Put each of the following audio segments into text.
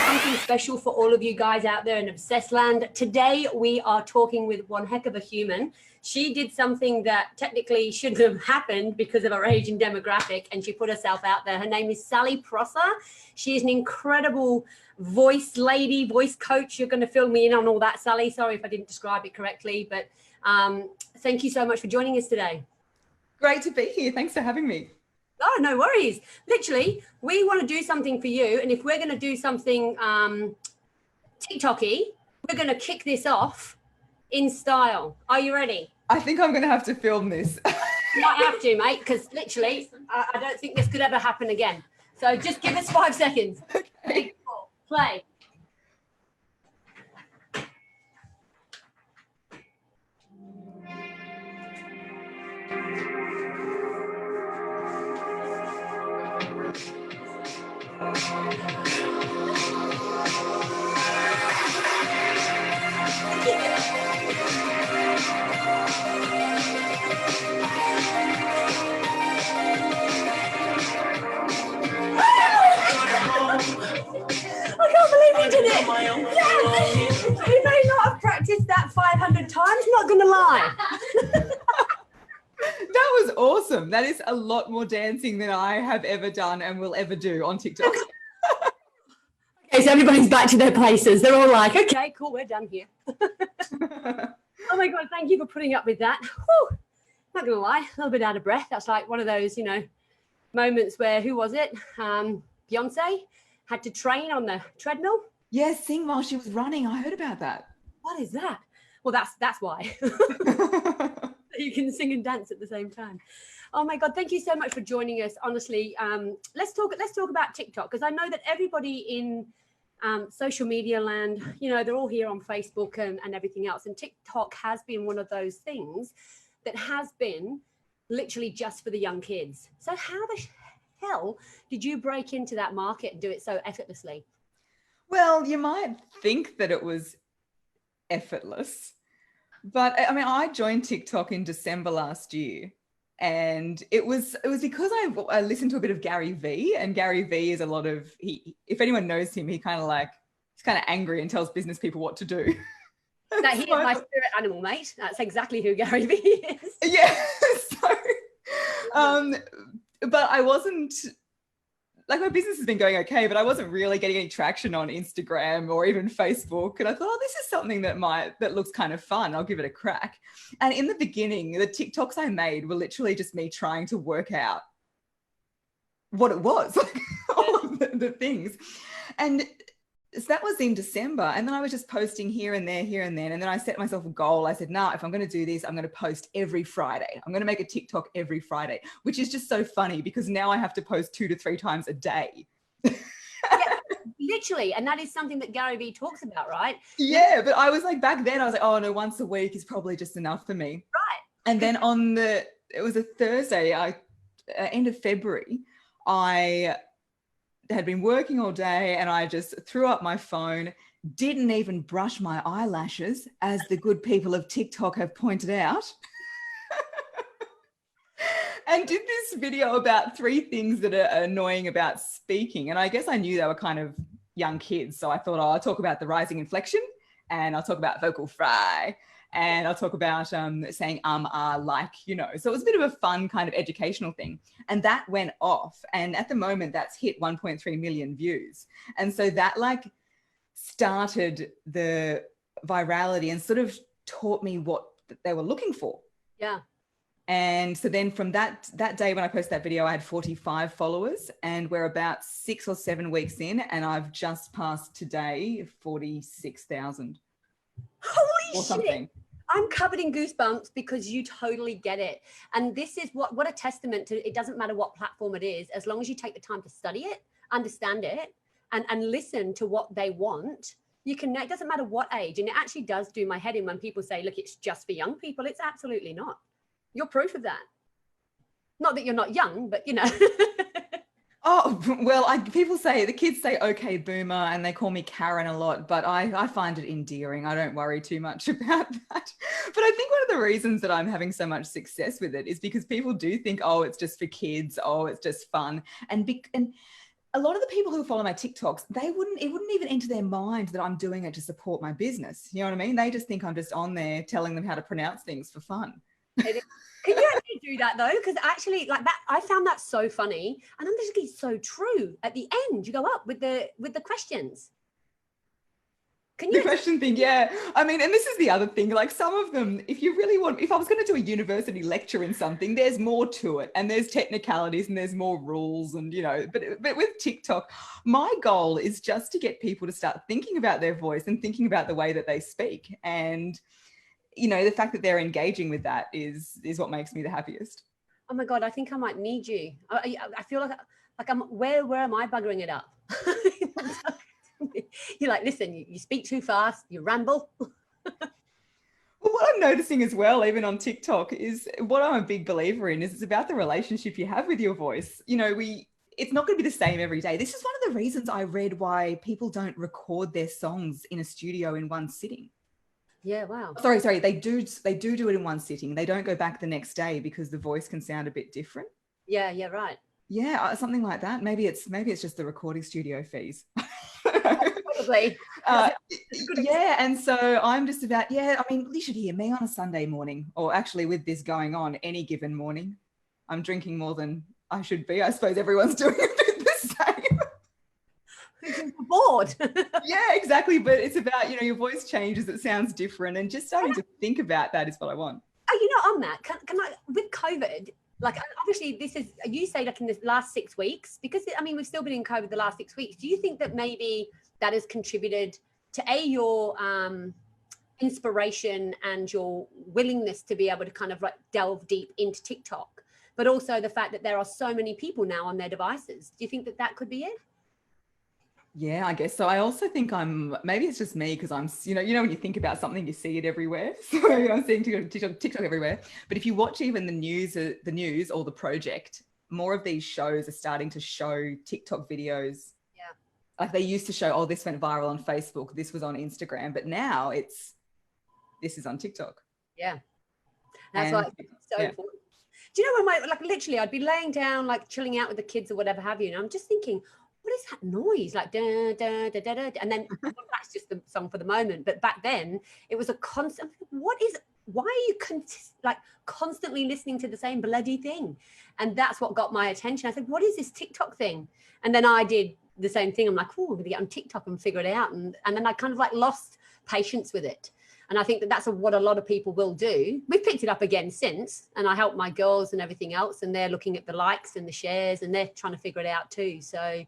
Something special for all of you guys out there in Obsessed Land. Today we are talking with one heck of a human. She did something that technically shouldn't have happened because of her age and demographic, and she put herself out there. Her name is Sally Prosser. She is an incredible voice lady, voice coach. You're going to fill me in on all that, Sally. Sorry if I didn't describe it correctly, but thank you so much for joining us today. Great to be here. Thanks for having me. Oh, no worries. Literally, we want to do something for you. And if we're going to do something TikTok-y, we're going to kick this off in style. Are you ready? I think I'm going to have to film this. You might have to, mate, because literally, I don't think this could ever happen again. So just give us 5 seconds. Okay. Play. I can't believe you did it. Yes. You may not have practiced that 500 times, not going to lie. That was awesome. That is a lot more dancing than I have ever done and will ever do on TikTok. Okay, so everybody's back to their places. They're all like, okay, cool, we're done here. Oh my God, thank you for putting up with that. Whew. Not going to lie, a little bit out of breath. That's like one of those, moments where, who was it? Beyonce had to train on the treadmill. Yeah, sing while she was running. I heard about that. What is that? Well, that's why. You can sing and dance at the same time. Oh my God, thank you so much for joining us. Honestly, let's talk about TikTok, because I know that everybody in social media land, they're all here on Facebook and everything else. And TikTok has been one of those things that has been literally just for the young kids. So how the hell did you break into that market and do it so effortlessly? Well, you might think that it was effortless, but I mean, I joined TikTok in December last year, and it was because I listened to a bit of Gary Vee, and Gary Vee is if anyone knows him, he's kind of angry and tells business people what to do. That he is my spirit animal, mate. That's exactly who Gary Vee is. Yeah. But I wasn't, my business has been going okay, but I wasn't really getting any traction on Instagram or even Facebook. And I thought, this is something that looks kind of fun. I'll give it a crack. And in the beginning, the TikToks I made were literally just me trying to work out what it was, all of the things. And so that was in December. And then I was just posting here and there, here and then. And then I set myself a goal. I said, if I'm going to do this, I'm going to post every Friday. I'm going to make a TikTok every Friday, which is just so funny because now I have to post 2 to 3 times a day. Yeah, literally. And that is something that Gary Vee talks about, right? Yeah. But I was back then I was like, oh no, once a week is probably just enough for me. Right. And then it was a Thursday, end of February, I had been working all day and I just threw up my phone, didn't even brush my eyelashes, as the good people of TikTok have pointed out, and did this video about 3 things that are annoying about speaking. And I guess I knew they were kind of young kids. So I thought, I'll talk about the rising inflection, and I'll talk about vocal fry, and I'll talk about saying like, So it was a bit of a fun kind of educational thing. And that went off. And at the moment, that's hit 1.3 million views. And so that started the virality and sort of taught me what they were looking for. Yeah. And so then from that day when I posted that video, I had 45 followers, and we're about 6 or 7 weeks in, and I've just passed today 46,000. Holy something. Shit. I'm covered in goosebumps because you totally get it. And this is what a testament to, it doesn't matter what platform it is, as long as you take the time to study it, understand it, and listen to what they want, it doesn't matter what age. And it actually does do my head in when people say, look, it's just for young people. It's absolutely not. You're proof of that. Not that you're not young, but Oh, well, the kids say, okay, boomer, and they call me Karen a lot, but I find it endearing. I don't worry too much about that. But I think one of the reasons that I'm having so much success with it is because people do think, oh, it's just for kids. Oh, it's just fun. And a lot of the people who follow my TikToks, it wouldn't even enter their mind that I'm doing it to support my business. You know what I mean? They just think I'm just on there telling them how to pronounce things for fun. Can you actually do that though? Because actually, like that, I found that so funny, and I'm just getting so true. At the end, you go up with the questions. Can you? The question thing, yeah. I mean, and this is the other thing. Like some of them, if I was going to do a university lecture in something, there's more to it, and there's technicalities, and there's more rules, and But with TikTok, my goal is just to get people to start thinking about their voice and thinking about the way that they speak, and the fact that they're engaging with that is what makes me the happiest. Oh my God, I think I might need you. I feel like I'm where am I buggering it up? You're like, listen, you speak too fast, you ramble. Well, what I'm noticing as well, even on TikTok, is what I'm a big believer in is it's about the relationship you have with your voice. It's not going to be the same every day. This is one of the reasons I read why people don't record their songs in a studio in one sitting. Yeah, wow. Sorry. They do it in one sitting. They don't go back the next day because the voice can sound a bit different. Yeah, right. Yeah, something like that. Maybe it's just the recording studio fees. Probably. Yeah, and so I'm just about, I mean, you should hear me on a Sunday morning, or actually with this going on, any given morning. I'm drinking more than I should be. I suppose everyone's doing a bit the same. Bored. Yeah, exactly. But it's about, your voice changes, it sounds different, and just starting to think about that is what I want. Oh, on that, can I, with COVID, like obviously this is, you say like in the last 6 weeks, because I mean, we've still been in COVID the last 6 weeks. Do you think that maybe that has contributed to your inspiration and your willingness to be able to kind of like delve deep into TikTok, but also the fact that there are so many people now on their devices? Do you think that could be it? Yeah, I guess so. I also think maybe it's just me because I'm, when you think about something, you see it everywhere. So I'm seeing TikTok everywhere. But if you watch even the news or The Project, more of these shows are starting to show TikTok videos. Yeah. Like they used to show, this went viral on Facebook, this was on Instagram, but now this is on TikTok. Yeah. That's why it's so important. Do you know when literally I'd be laying down, like chilling out with the kids or whatever have you, and I'm just thinking, what is that noise? Like, da, da, da, da, da. And then that's just the song for the moment. But back then it was a constant, why are you constantly listening to the same bloody thing? And that's what got my attention. I said, what is this TikTok thing? And then I did the same thing. I'm like, I'm going to get on TikTok and figure it out. And then I kind of like lost patience with it. And I think that's what a lot of people will do. We've picked it up again since, and I help my girls and everything else, and they're looking at the likes and the shares, and they're trying to figure it out too. So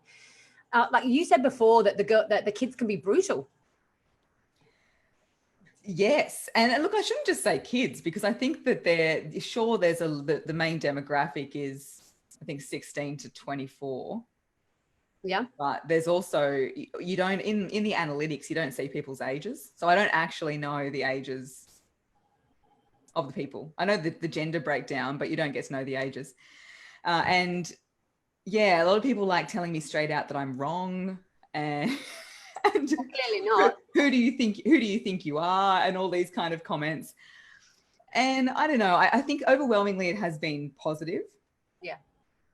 like you said before, that the kids can be brutal. Yes. And look, I shouldn't just say kids, because I think that there's the main demographic is, I think, 16 to 24. Yeah. But there's also, you don't, in the analytics, you don't see people's ages. So I don't actually know the ages of the people. I know the gender breakdown, but you don't get to know the ages. And yeah, a lot of people like telling me straight out that I'm wrong. And clearly not. Who do you think you are? And all these kind of comments. And I don't know, I think overwhelmingly it has been positive. Yeah.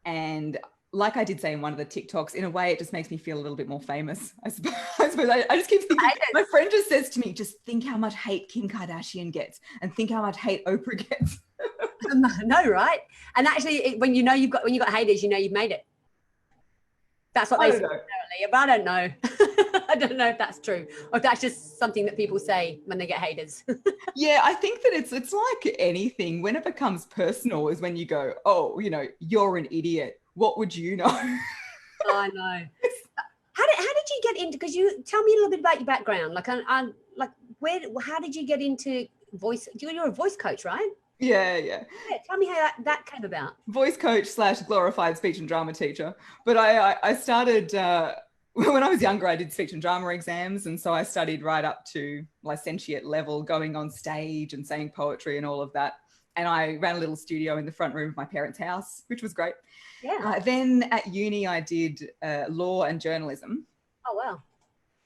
And like I did say in one of the TikToks, in a way, it just makes me feel a little bit more famous. I suppose I just keep thinking, my friend just says to me, just think how much hate Kim Kardashian gets and think how much hate Oprah gets. No, right? And actually, when you got haters, you've made it. That's what they say, apparently, but I don't know. I don't know if that's true or if that's just something that people say when they get haters. Yeah, I think that it's like anything. When it becomes personal is when you go, oh, you're an idiot. What would you know? I know. How did you get into? Because you tell me a little bit about your background. How did you get into voice? You're a voice coach, right? Yeah. Tell me how that came about. Voice coach / glorified speech and drama teacher. But I started when I was younger. I did speech and drama exams, and so I studied right up to licentiate level, going on stage and saying poetry and all of that. And I ran a little studio in the front room of my parents' house, which was great. Yeah. Then at uni, I did law and journalism. Oh, wow.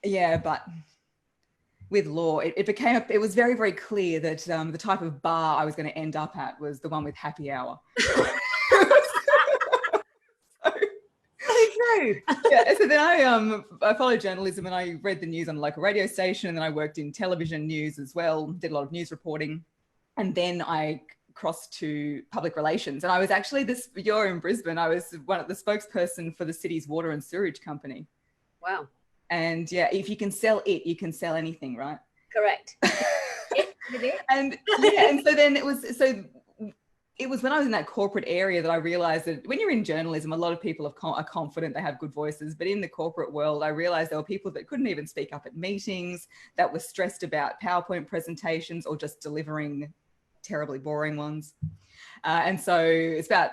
Yeah, but with law, it was very, very clear that the type of bar I was going to end up at was the one with happy hour. So true. true. Yeah, so then I followed journalism and I read the news on a local radio station, and then I worked in television news as well, did a lot of news reporting. And then I crossed to public relations. And I was actually you're in Brisbane, I was one of the spokesperson for the city's water and sewage company. Wow. And yeah, if you can sell it, you can sell anything, right? Correct. And yeah, and so then it was when I was in that corporate area that I realized that when you're in journalism, a lot of people are confident, they have good voices. But in the corporate world, I realized there were people that couldn't even speak up at meetings, that were stressed about PowerPoint presentations or just delivering terribly boring ones. And so it's about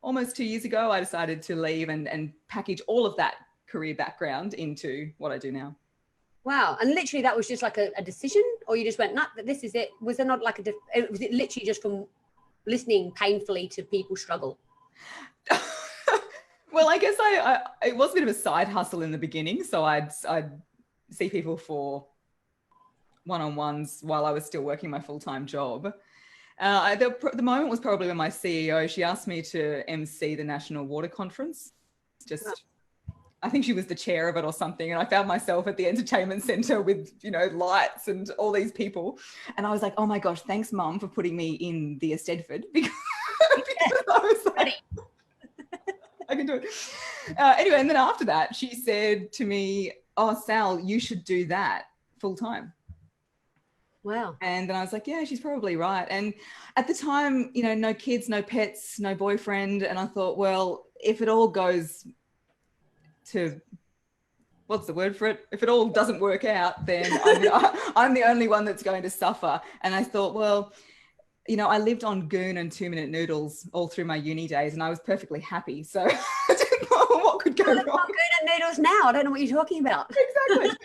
almost 2 years ago, I decided to leave and package all of that career background into what I do now. Wow. And literally that was just like a decision, or you just went, nah, this is it? Was there not like was it literally just from listening painfully to people struggle? Well, I guess it was a bit of a side hustle in the beginning. So I'd see people for one-on-ones while I was still working my full-time job. The moment was probably when my CEO, she asked me to MC the National Water Conference. I think she was the chair of it or something. And I found myself at the entertainment center with, lights and all these people. And I was like, oh my gosh, thanks, Mum, for putting me in the Eisteddfod because I was like, I can do it. Anyway, and then after that, she said to me, oh, Sal, you should do that full time. Wow. And then I was like, yeah, she's probably right. And at the time, no kids, no pets, no boyfriend. And I thought, well, if it all goes to, what's the word for it? If it all doesn't work out, then I'm the only one that's going to suffer. And I thought, well, I lived on goon and 2-minute noodles all through my uni days, and I was perfectly happy. So I didn't know what could go wrong. Goon and noodles now. I don't know what you're talking about. Exactly.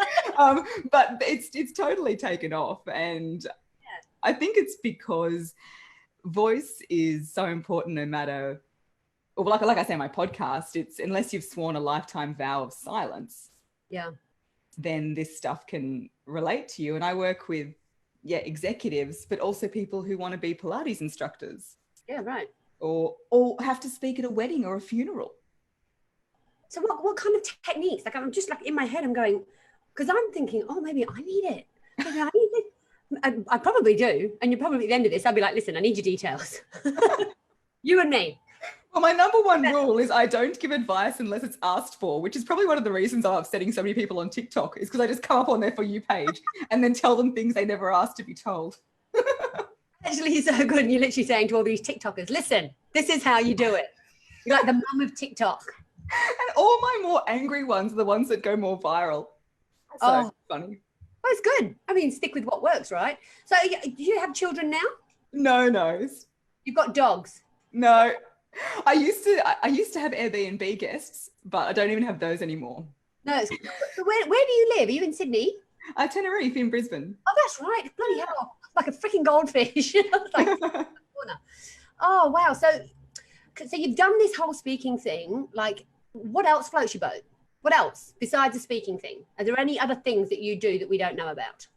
But it's totally taken off. And I think it's because voice is so important no matter, well, like I say in my podcast, it's unless you've sworn a lifetime vow of silence, then this stuff can relate to you. And I work with executives, but also people who want to be Pilates instructors. Yeah, right. Or have to speak at a wedding or a funeral. So what kind of techniques? Like I'm just like in my head, I'm going, because I'm thinking, oh, maybe I need it. Maybe I need it. I probably do. And you're probably at the end of this, I'll be like, listen, I need your details. You and me. Well, my number one rule is I don't give advice unless it's asked for, which is probably one of the reasons I'm upsetting so many people on TikTok, is because I just come up on their For You page and then tell them things they never asked to be told. Actually, you're so good. And you're literally saying to all these TikTokers, listen, this is how you do it. You're like the mum of TikTok. And all my more angry ones are the ones that go more viral. So funny. Oh, it's good. I mean, stick with what works, right? So do you have children now? No. You've got dogs? No. I used to have Airbnb guests, but I don't even have those anymore. No. Where do you live? Are you in Sydney? Tenerife in Brisbane. Oh, that's right. Bloody hell. Like a freaking goldfish. Like, oh, wow. So you've done this whole speaking thing. Like, what else floats your boat? What else besides the speaking thing? Are there any other things that you do that we don't know about?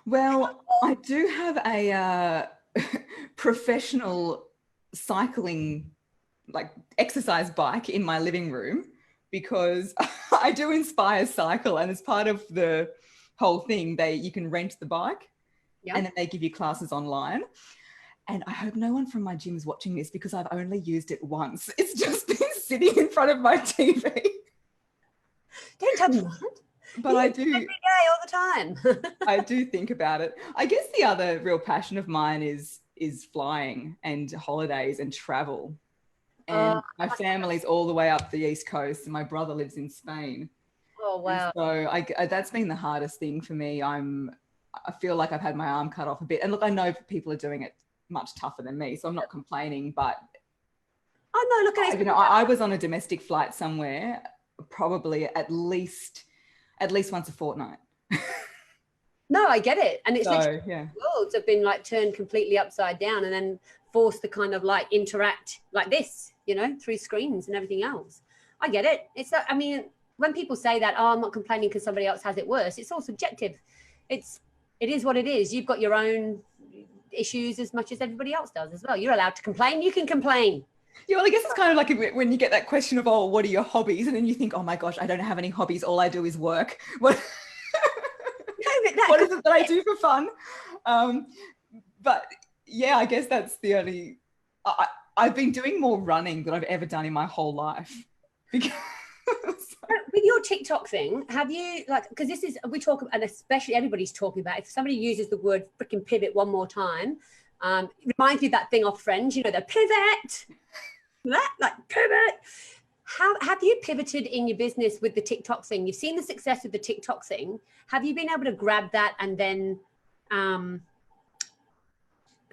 Well, I do have a professional cycling, like exercise bike in my living room, because I do Inspire Cycle, and as part of the whole thing, you can rent the bike and then they give you classes online. And I hope no one from my gym is watching this because I've only used it once. It's just been sitting in front of my TV. Don't tell me that. But I do every day, all the time. I do think about it. I guess the other real passion of mine is flying and holidays and travel. And my family's all the way up the East Coast, and my brother lives in Spain. Oh, wow. And so that's been the hardest thing for me. I feel like I've had my arm cut off a bit. And look, I know people are doing it much tougher than me, so I'm not complaining, but I was on a domestic flight somewhere probably at least once a fortnight. No, I get it. And it's worlds have been like turned completely upside down and then forced to kind of like interact like this, through screens and everything else. I get it. When people say that, I'm not complaining because somebody else has it worse, it's all subjective. It is what it is. You've got your own issues as much as everybody else does as well. You're allowed to complain. You can complain. Yeah, well, I guess it's kind of like when you get that question of, oh, what are your hobbies? And then you think, oh my gosh, I don't have any hobbies. All I do is work. What, what is it that I do for fun? But yeah, I guess that's the only, I've been doing more running than I've ever done in my whole life. Because with your TikTok thing, have you because this is, we talk, and especially everybody's talking about, if somebody uses the word freaking pivot one more time, it reminds me of that thing off Friends, the pivot, pivot. How have you pivoted in your business with the TikTok thing? You've seen the success with the TikTok thing. Have you been able to grab that and then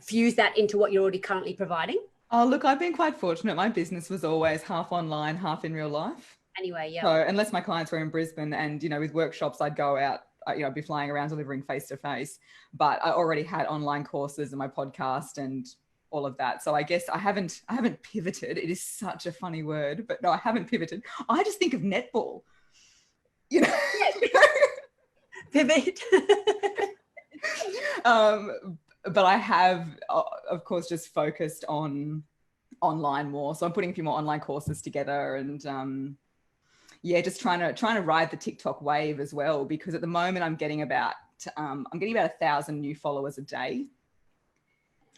fuse that into what you're already currently providing? Oh, look, I've been quite fortunate. My business was always half online, half in real life. Anyway, yeah. So unless my clients were in Brisbane and, with workshops, I'd go out, I'd be flying around delivering face-to-face, but I already had online courses and my podcast and all of that. So I guess I haven't pivoted. It is such a funny word, but no, I haven't pivoted. I just think of netball, Pivot. But I have, of course, just focused on online more. So I'm putting a few more online courses together and, just trying to ride the TikTok wave as well, because at the moment I'm getting about 1,000 new followers a day.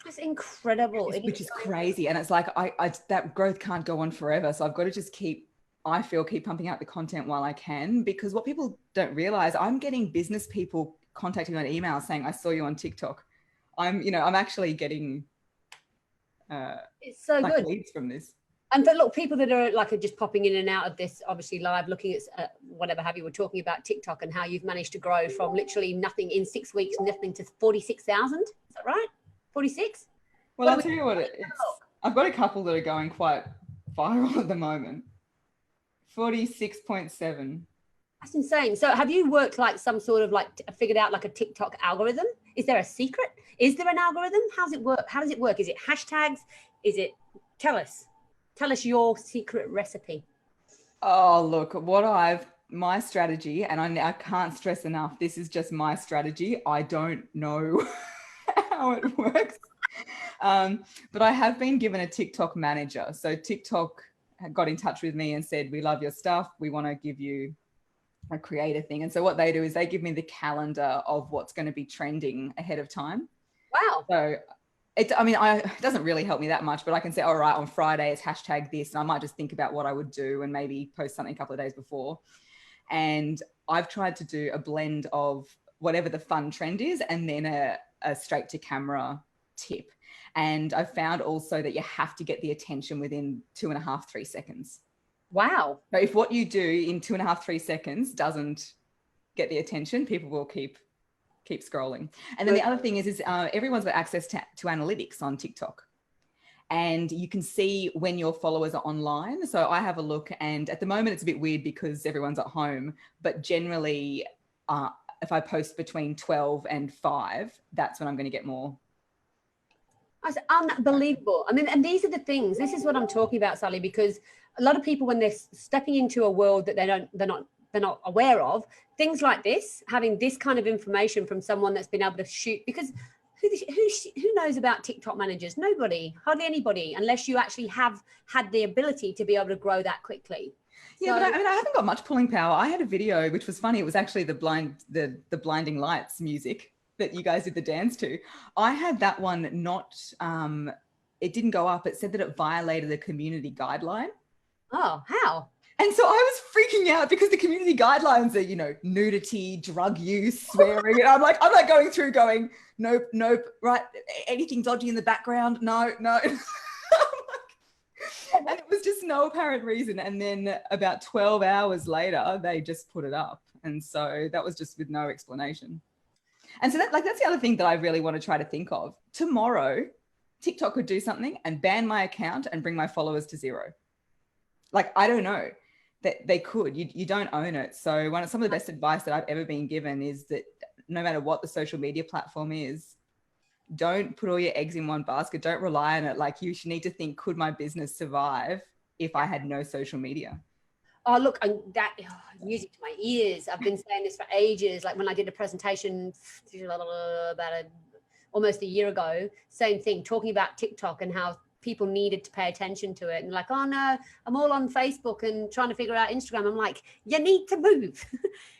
That's incredible. Which is crazy. And it's like, I that growth can't go on forever. So I've got to just keep pumping out the content while I can, because what people don't realize, I'm getting business people contacting me on email saying, I saw you on TikTok. I'm actually getting it's so good leads from this. And but look, people that are just popping in and out of this, obviously live, looking at whatever have you, we're talking about TikTok and how you've managed to grow from literally nothing in 6 weeks, nothing, to 46,000. Is that right? 46? Well, I'll tell you what, I've got a couple that are going quite viral at the moment. 46.7. That's insane. So have you worked some sort of figured out a TikTok algorithm? Is there a secret? Is there an algorithm? How does it work? Is it hashtags? Tell us your secret recipe. Oh, look, my strategy, and I can't stress enough, this is just my strategy. I don't know how it works. But I have been given a TikTok manager. So TikTok got in touch with me and said, we love your stuff. We want to give you a creator thing. And so what they do is they give me the calendar of what's going to be trending ahead of time. Wow. So it doesn't really help me that much, but I can say, all right, on Friday it's hashtag this, and I might just think about what I would do and maybe post something a couple of days before. And I've tried to do a blend of whatever the fun trend is and then a straight to camera tip. And I've found also that you have to get the attention within 2.5, 3 seconds. Wow. So if what you do in 2.5, 3 seconds doesn't get the attention, people will keep scrolling. And then the other thing is everyone's got access to analytics on TikTok. And you can see when your followers are online. So I have a look, and at the moment it's a bit weird because everyone's at home, but generally if I post between 12 and 5, that's when I'm going to get more. That's unbelievable. I mean, and these are the things, this is what I'm talking about, Sally, because a lot of people, when they're stepping into a world that they're not aware of, things like this, having this kind of information from someone that's been able to shoot, because who knows about TikTok managers? Nobody, hardly anybody, unless you actually have had the ability to be able to grow that quickly. Yeah, but I haven't got much pulling power. I had a video which was funny. It was actually the blinding lights music that you guys did the dance to. I had that one it didn't go up. It said that it violated the community guideline. Oh, how? And so I was freaking out because the community guidelines are, nudity, drug use, swearing. And I'm like going through going, nope, right. Anything dodgy in the background? No. And it was just no apparent reason. And then about 12 hours later, they just put it up. And so that was just with no explanation. And so that's the other thing that I really want to try to think of. Tomorrow, TikTok could do something and ban my account and bring my followers to 0. I don't know. That they could. You don't own it. So some of the best advice that I've ever been given is that no matter what the social media platform is, don't put all your eggs in one basket. Don't rely on it. You should need to think, could my business survive if I had no social media? Oh, look, music to my ears. I've been saying this for ages. When I did a presentation about almost a year ago, same thing, talking about TikTok and how people needed to pay attention to it, and like, oh no, I'm all on Facebook and trying to figure out Instagram. I'm like, you need to move.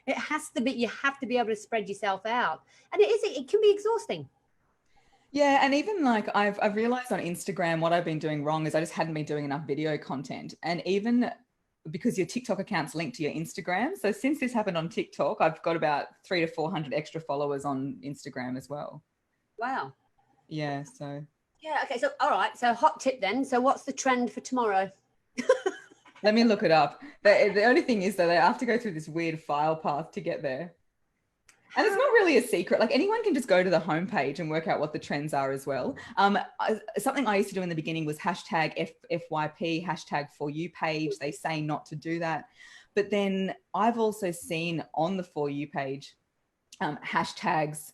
It has to be, you have to be able to spread yourself out, and it can be exhausting. Yeah, and even like I've realized on Instagram what I've been doing wrong is I just hadn't been doing enough video content, and even because your TikTok account's linked to your Instagram. So since this happened on TikTok, I've got about 300 to 400 extra followers on Instagram as well. Wow. Yeah. So. Yeah. Okay. So, all right. So hot tip then. So what's the trend for tomorrow? Let me look it up. The only thing is that I have to go through this weird file path to get there. And it's not really a secret. Like anyone can just go to the homepage and work out what the trends are as well. Something I used to do in the beginning was hashtag FYP, hashtag for you page. They say not to do that. But then I've also seen on the for you page hashtags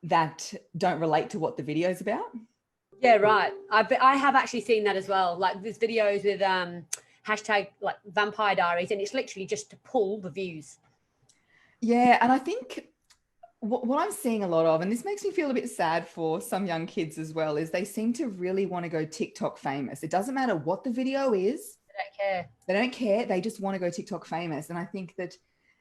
that don't relate to what the video is about. Yeah, right. I have actually seen that as well. Like there's videos with hashtag like Vampire Diaries, and it's literally just to pull the views. Yeah, and I think what I'm seeing a lot of, and this makes me feel a bit sad for some young kids as well, is they seem to really want to go TikTok famous. It doesn't matter what the video is. They don't care. They don't care. They just want to go TikTok famous. And I think that,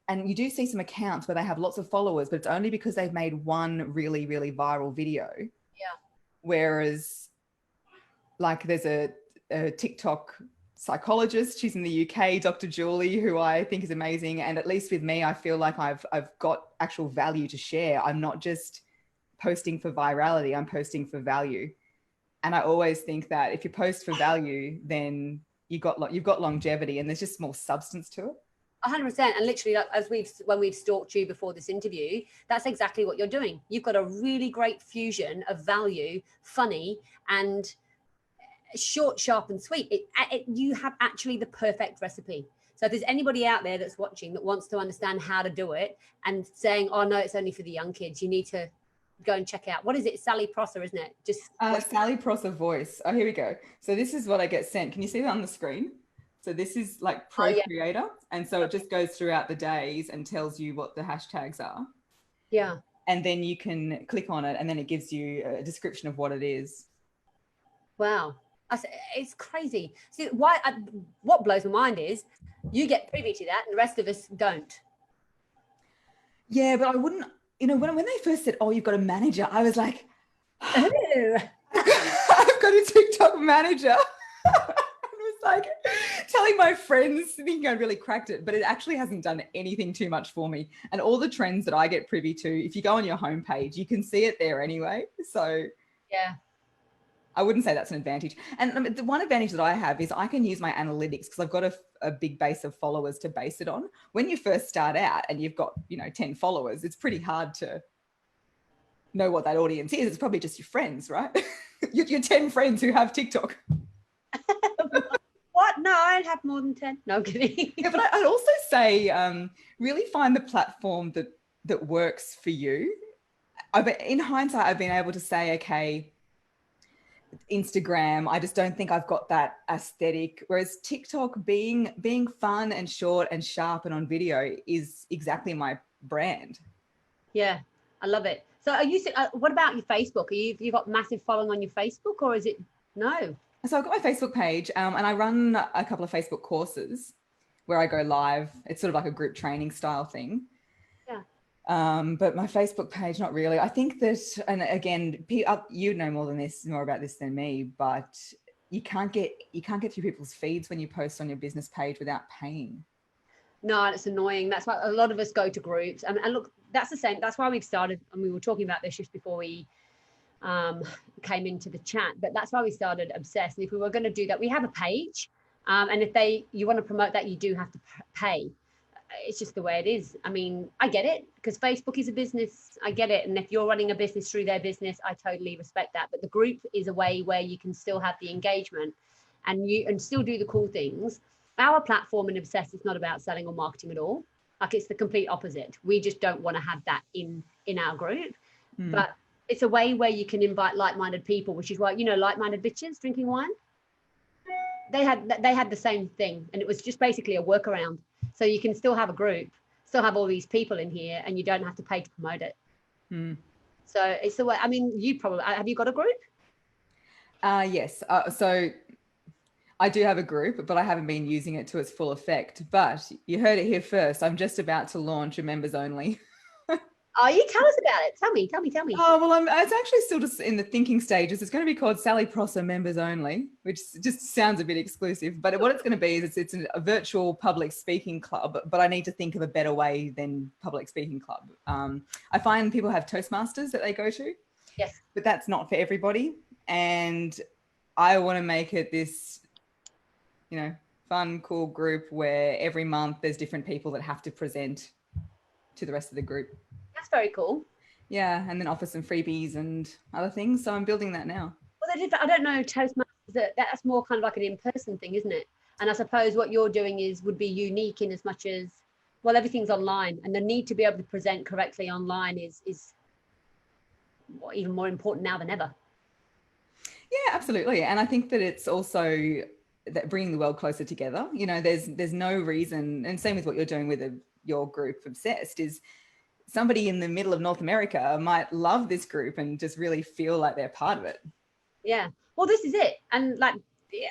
and you do see some accounts where they have lots of followers, but it's only because they've made one really, really viral video. Yeah. Whereas like there's a TikTok psychologist, she's in the UK, Dr. Julie, who I think is amazing. And at least with me, I feel like I've got actual value to share. I'm not just posting for virality, I'm posting for value. And I always think that if you post for value, then you've got longevity and there's just more substance to it. 100%. And literally, when we've stalked you before this interview, that's exactly what you're doing. You've got a really great fusion of value, funny, and short, sharp, and sweet. You have actually the perfect recipe. So if there's anybody out there that's watching that wants to understand how to do it and saying, oh no, it's only for the young kids, you need to go and check out. What is it? Sally Prosser, isn't it? Just Sally Prosser voice. Oh, here we go. So this is what I get sent. Can you see that on the screen? So this is like Procreator. Yeah. And so it just goes throughout the days and tells you what the hashtags are. Yeah. And then you can click on it and then it gives you a description of what it is. Wow. It's crazy. See, what blows my mind is you get privy to that and the rest of us don't. Yeah, but I wouldn't, when they first said, oh, you've got a manager, I was like, oh, I've got a TikTok manager. I was like telling my friends, thinking I really cracked it, but it actually hasn't done anything too much for me. And all the trends that I get privy to, if you go on your homepage, you can see it there anyway. So yeah. I wouldn't say that's an advantage. And the one advantage that I have is I can use my analytics because I've got a big base of followers to base it on. When you first start out and you've got, 10 followers, it's pretty hard to know what that audience is. It's probably just your friends, right? your 10 friends who have TikTok. What? No, I don't have more than 10. No, I'm kidding. Yeah, but I'd also say really find the platform that works for you. In hindsight, I've been able to say, okay, Instagram, I just don't think I've got that aesthetic. Whereas TikTok, being fun and short and sharp and on video is exactly my brand. Yeah, I love it. So what about your Facebook? You got massive following on your Facebook, or is it no? So I've got my Facebook page and I run a couple of Facebook courses where I go live. It's sort of like a group training style thing. But my Facebook page, not really. I think that, and again, you know more about this than me, but you can't get through people's feeds when you post on your business page without paying. No, it's annoying. That's why a lot of us go to groups. And look, that's the same. That's why we've started, and we were talking about this just before we came into the chat, but that's why we started Obsessed. And if we were going to do that, we have a page. And if you want to promote that, you do have to pay. It's just the way it is. I mean, I get it because Facebook is a business. I get it. And if you're running a business through their business, I totally respect that. But the group is a way where you can still have the engagement and still do the cool things. Our platform in Obsessed is not about selling or marketing at all. Like it's the complete opposite. We just don't want to have that in our group. But it's a way where you can invite like-minded people, which is why, like-minded bitches drinking wine. They had the same thing. And it was just basically a workaround. So you can still have a group, still have all these people in here, and you don't have to pay to promote it. So it's the way. I mean, have you got a group? Yes. So I do have a group, but I haven't been using it to its full effect. But you heard it here first. I'm just about to launch a members only. Oh, you tell us about it. Tell me. Oh, well, it's actually still just in the thinking stages. It's going to be called Sally Prosser Members Only, which just sounds a bit exclusive. But what it's going to be is it's a virtual public speaking club, but I need to think of a better way than public speaking club. I find people have Toastmasters that they go to. Yes. But that's not for everybody. And I want to make it this, fun, cool group where every month there's different people that have to present to the rest of the group. That's very cool. Yeah, and then offer some freebies and other things. So I'm building that now. Well, I don't know, Toastmasters, that's more kind of like an in-person thing, isn't it? And I suppose what you're doing would be unique in as much as, well, everything's online, and the need to be able to present correctly online is even more important now than ever. Yeah, absolutely. And I think that it's also that bringing the world closer together. There's no reason, and same with what you're doing with your group Obsessed, is somebody in the middle of North America might love this group and just really feel like they're part of it. Yeah. Well, this is it. And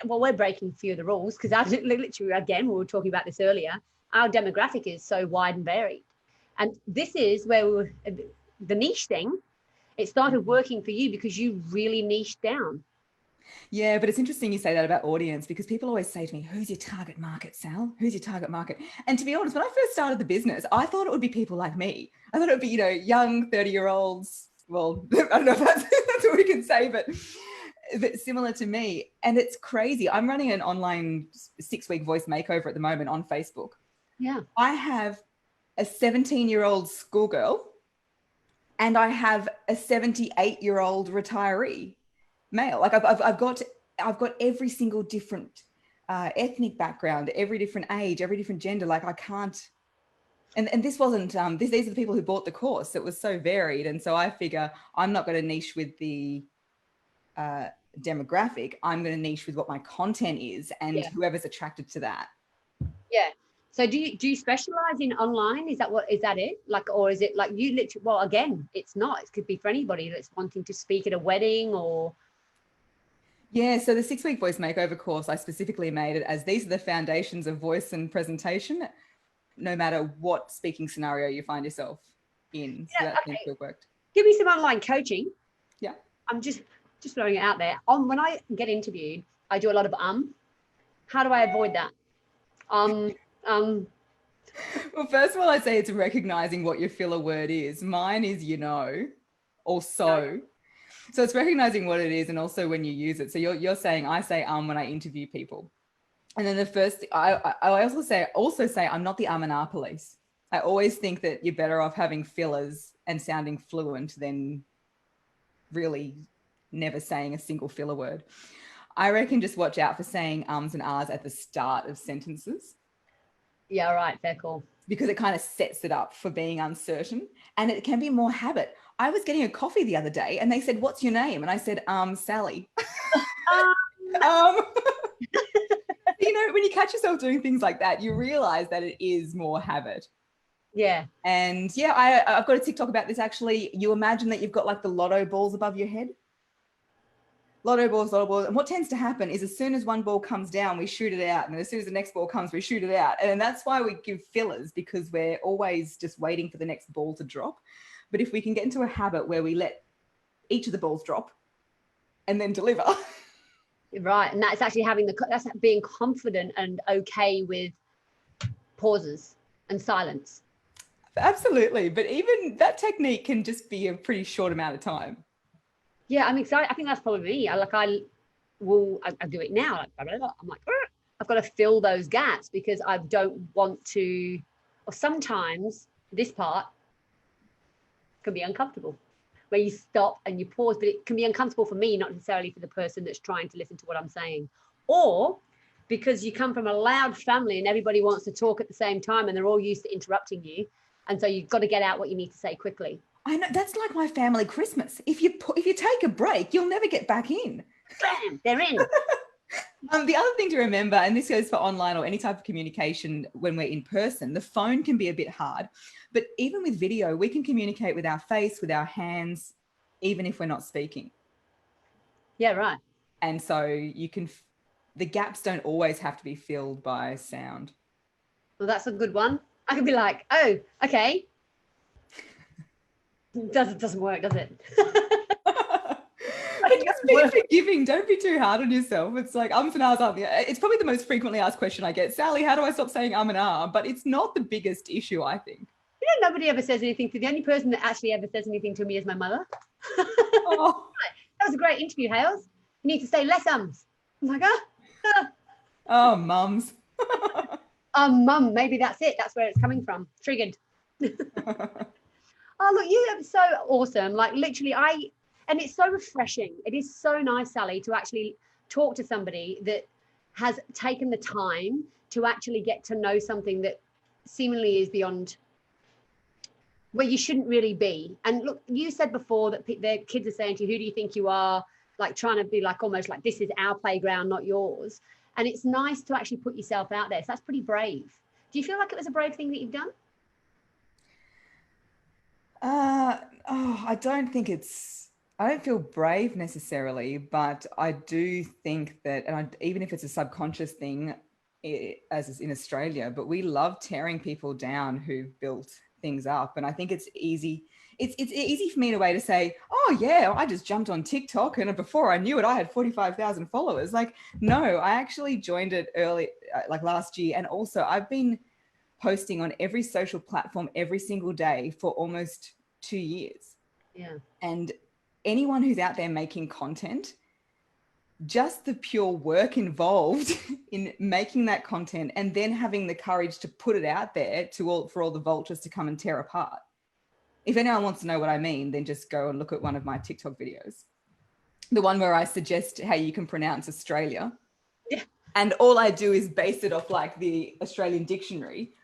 we're breaking a few of the rules because literally, again, we were talking about this earlier, our demographic is so wide and varied. And this is where the niche thing, it started working for you because you really niched down. Yeah, but it's interesting you say that about audience, because people always say to me, who's your target market, Sal? Who's your target market? And to be honest, when I first started the business, I thought it would be people like me. I thought it would be, young 30-year-olds. Well, I don't know if that's what we can say, but similar to me. And it's crazy. I'm running an online 6-week voice makeover at the moment on Facebook. Yeah. I have a 17-year-old schoolgirl and I have a 78-year-old retiree male. Like I've got every single different ethnic background, every different age, every different gender. Like I can't, and this wasn't, these are the people who bought the course. It was so varied. And so I figure I'm not going to niche with the demographic. I'm going to niche with what my content is and whoever's attracted to that. Yeah. So do you specialize in online? Is that it? Like, or is it like you literally, well, again, it's not, it could be for anybody that's wanting to speak at a wedding or. Yeah, so the 6-week voice makeover course, I specifically made it as these are the foundations of voice and presentation, no matter what speaking scenario you find yourself in. So that seems to have worked. Give me some online coaching. Yeah. I'm just throwing it out there. When I get interviewed, I do a lot of How do I avoid that? Well, first of all, I'd say it's recognizing what your filler word is. Mine is, or so. No. So it's recognizing what it is and also when you use it. So you're saying, I say when I interview people. And then the first, I also say I'm not the and ah police. I always think that you're better off having fillers and sounding fluent than really never saying a single filler word. I reckon just watch out for saying ums and ahs at the start of sentences. Yeah, right. Fair call. Because it kind of sets it up for being uncertain, and it can be more habit. I was getting a coffee the other day and they said, what's your name? And I said, Sally. When you catch yourself doing things like that, you realize that it is more habit. Yeah. And yeah, I've got a TikTok about this actually. You imagine that you've got like the lotto balls above your head. Lotto balls. And what tends to happen is as soon as one ball comes down, we shoot it out. And as soon as the next ball comes, we shoot it out. And that's why we give fillers, because we're always just waiting for the next ball to drop. But if we can get into a habit where we let each of the balls drop and then deliver. Right. And that's actually that's being confident and okay with pauses and silence. Absolutely. But even that technique can just be a pretty short amount of time. Yeah, I'm excited. I think that's probably me. I do it now. I'm like, I've got to fill those gaps because I don't want to, or sometimes this part can be uncomfortable where you stop and you pause, but it can be uncomfortable for me, not necessarily for the person that's trying to listen to what I'm saying. Or because you come from a loud family and everybody wants to talk at the same time and they're all used to interrupting you. And so you've got to get out what you need to say quickly. I know, that's like my family Christmas. If you take a break, you'll never get back in. Bam, they're in. The other thing to remember, and this goes for online or any type of communication when we're in person, the phone can be a bit hard. But even with video, we can communicate with our face, with our hands, even if we're not speaking. Yeah, right. And so the gaps don't always have to be filled by sound. Well, that's a good one. I could be like, oh, okay. Doesn't work, does it? And just be forgiving. Don't be too hard on yourself. It's like ums and ahs aren't it's probably the most frequently asked question I get. Sally, how do I stop saying and ah? But it's not the biggest issue, I think. You know, nobody ever says anything to the only person that actually ever says anything to me is my mother. Oh. That was a great interview, Hales. You need to say less ums. I'm like, Oh, mums. Mum, maybe that's it. That's where it's coming from. Triggered. Oh, look, you are so awesome. Like literally, and it's so refreshing. It is so nice, Sally, to actually talk to somebody that has taken the time to actually get to know something that seemingly is beyond where you shouldn't really be. And look, you said before that their kids are saying to you, who do you think you are? Like trying to be like, almost like this is our playground, not yours. And it's nice to actually put yourself out there. So that's pretty brave. Do you feel like it was a brave thing that you've done? I don't feel brave necessarily, but I do think that, and even if it's a subconscious thing, as in Australia, but we love tearing people down who've built things up. And I think it's easy. It's easy for me in a way to say, oh yeah, I just jumped on TikTok and before I knew it, I had 45,000 followers. Like, no, I actually joined it early, like last year. And also I've been posting on every social platform every single day for almost 2 years. Yeah. And anyone who's out there making content, just the pure work involved in making that content and then having the courage to put it out there for all the vultures to come and tear apart. If anyone wants to know what I mean, then just go and look at one of my TikTok videos. The one where I suggest how you can pronounce Australia. Yeah. And all I do is base it off like the Australian dictionary,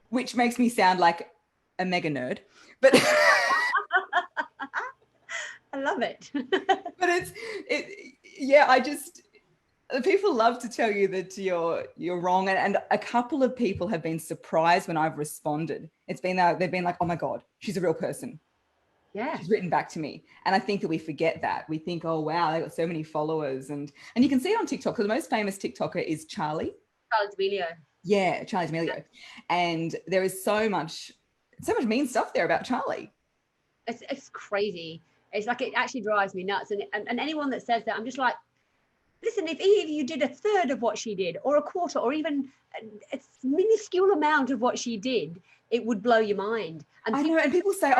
which makes me sound like a mega nerd. But I love it. But people love to tell you that you're wrong. And a couple of people have been surprised when I've responded. They've been like, oh my God, she's a real person. Yeah. She's written back to me. And I think that we forget that. We think, oh wow, they got so many followers. And you can see it on TikTok, because the most famous TikToker is Charlie D'Amelio. Yeah, Charlie D'Amelio. And there is so much mean stuff there about Charlie. It's crazy. It's like, it actually drives me nuts. And anyone that says that, I'm just like, listen, if any of you did a third of what she did, or a quarter, or even a minuscule amount of what she did, it would blow your mind. And I know, and people say,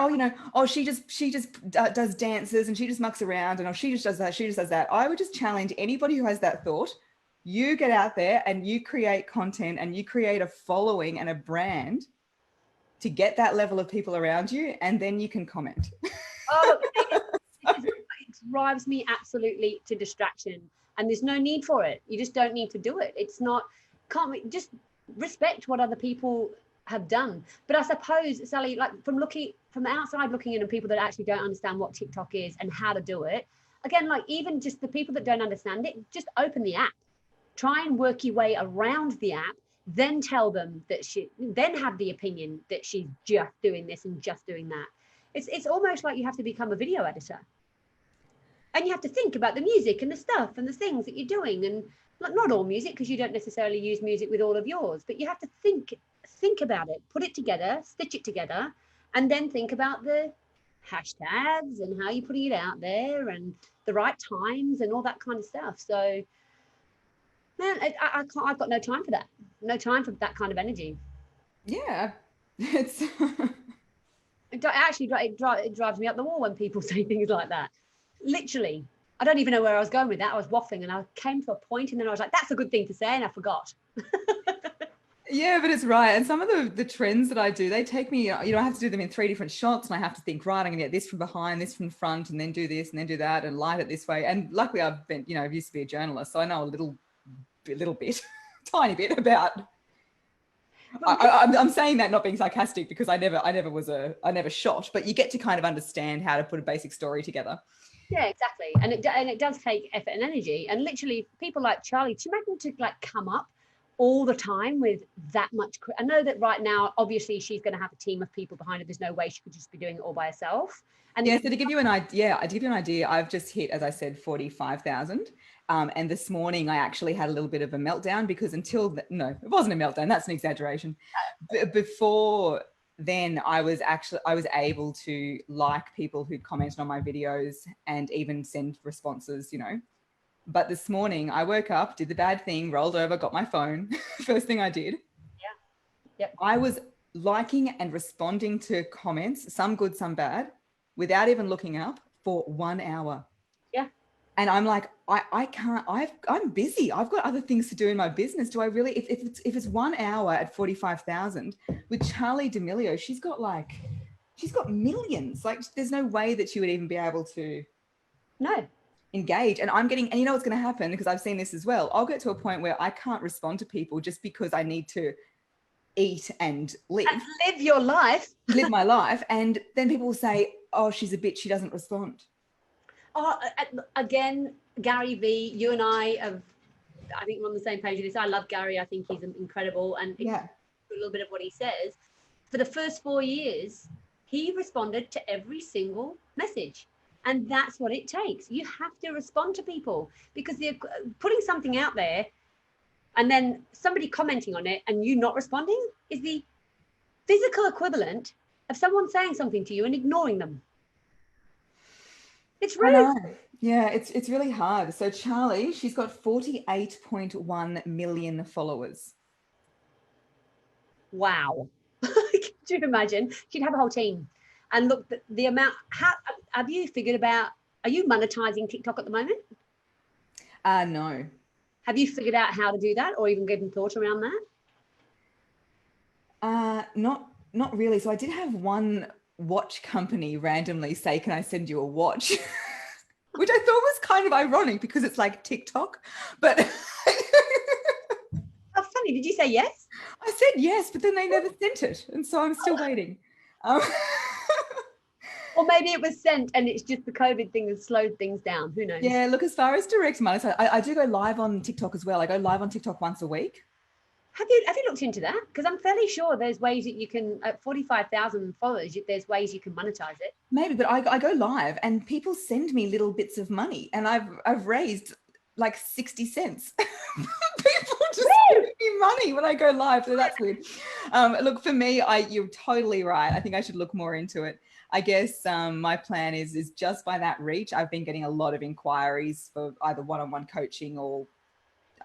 she just does dances and she just mucks around, and she just does that. I would just challenge anybody who has that thought. You get out there and you create content and you create a following and a brand to get that level of people around you, and then you can comment. Oh, it drives me absolutely to distraction. And there's no need for it. You just don't need to do it. It's not, just respect what other people have done. But I suppose, Sally, like from the outside looking in, and people that actually don't understand what TikTok is and how to do it, again, like even just the people that don't understand it, just open the app, try and work your way around the app, then tell them that then have the opinion that she's just doing this and just doing that. It's almost like you have to become a video editor. And you have to think about the music and the stuff and the things that you're doing. And not all music, because you don't necessarily use music with all of yours, but you have to think about it, put it together, stitch it together, and then think about the hashtags and how you're putting it out there and the right times and all that kind of stuff. So, man, I've got no time for that. No time for that kind of energy. Yeah. It drives me up the wall when people say things like that. Literally, I don't even know where I was going with that. I was waffling and I came to a point and then I was like, that's a good thing to say, and I forgot. Yeah, but it's right. And some of the trends that I do, they take me, I have to do them in 3 different shots, and I have to think, right, I'm going to get this from behind, this from front, and then do this and then do that and light it this way. And luckily I've been, I've used to be a journalist, so I know a little bit, tiny bit about. I'm saying that not being sarcastic, because I never shot, but you get to kind of understand how to put a basic story together. Yeah, exactly. And it does take effort and energy. And literally people like Charlie, do you imagine to like come up all the time with that much. I know that right now, obviously, she's going to have a team of people behind her. There's no way she could just be doing it all by herself. And yeah, so to give you an idea, I've just hit, as I said, 45,000. And this morning I actually had a little bit of a meltdown because no, it wasn't a meltdown. That's an exaggeration. Before then, I was able to like people who commented on my videos and even send responses, you know. But this morning I woke up, did the bad thing, rolled over, got my phone. First thing I did. Yeah. Yep. I was liking and responding to comments, some good, some bad, without even looking up for 1 hour. Yeah. And I'm like, I can't, I'm busy. I've got other things to do in my business. Do I really, if it's 1 hour at 45,000 with Charlie D'Amelio, she's got millions. Like there's no way that she would even be able to engage. And and you know what's going to happen, because I've seen this as well. I'll get to a point where I can't respond to people just because I need to eat and live. And live your life. Live my life. And then people will say, oh, she's a bitch, she doesn't respond. Oh, again, Gary V, you and I think we're on the same page with this. I love Gary. I think he's incredible. And a little bit of what he says. For the first 4 years, he responded to every single message. And that's what it takes. You have to respond to people, because they're putting something out there and then somebody commenting on it and you not responding is the physical equivalent of someone saying something to you and ignoring them. It's rude. Yeah, it's really hard. So Charlie, she's got 48.1 million followers. Wow. Could you imagine? She'd have a whole team. And look, the amount, have you figured out, are you monetizing TikTok at the moment? No. Have you figured out how to do that, or even given thought around that? Not really. So I did have one watch company randomly say, can I send you a watch? Which I thought was kind of ironic because it's like TikTok, but How funny. Did you say yes? I said yes, but then they never sent it. And so I'm still waiting. Or maybe it was sent and it's just the COVID thing that slowed things down. Who knows? Yeah, look, as far as direct money, so I do go live on TikTok as well. I go live on TikTok once a week. Have you looked into that? Because I'm fairly sure there's ways that you can, at 45,000 followers, there's ways you can monetize it. Maybe, but I go live and people send me little bits of money, and I've raised like 60 cents. People just give me money when I go live, so that's weird. Look, for me, you're totally right. I think I should look more into it. I guess my plan is just by that reach, I've been getting a lot of inquiries for either one-on-one coaching or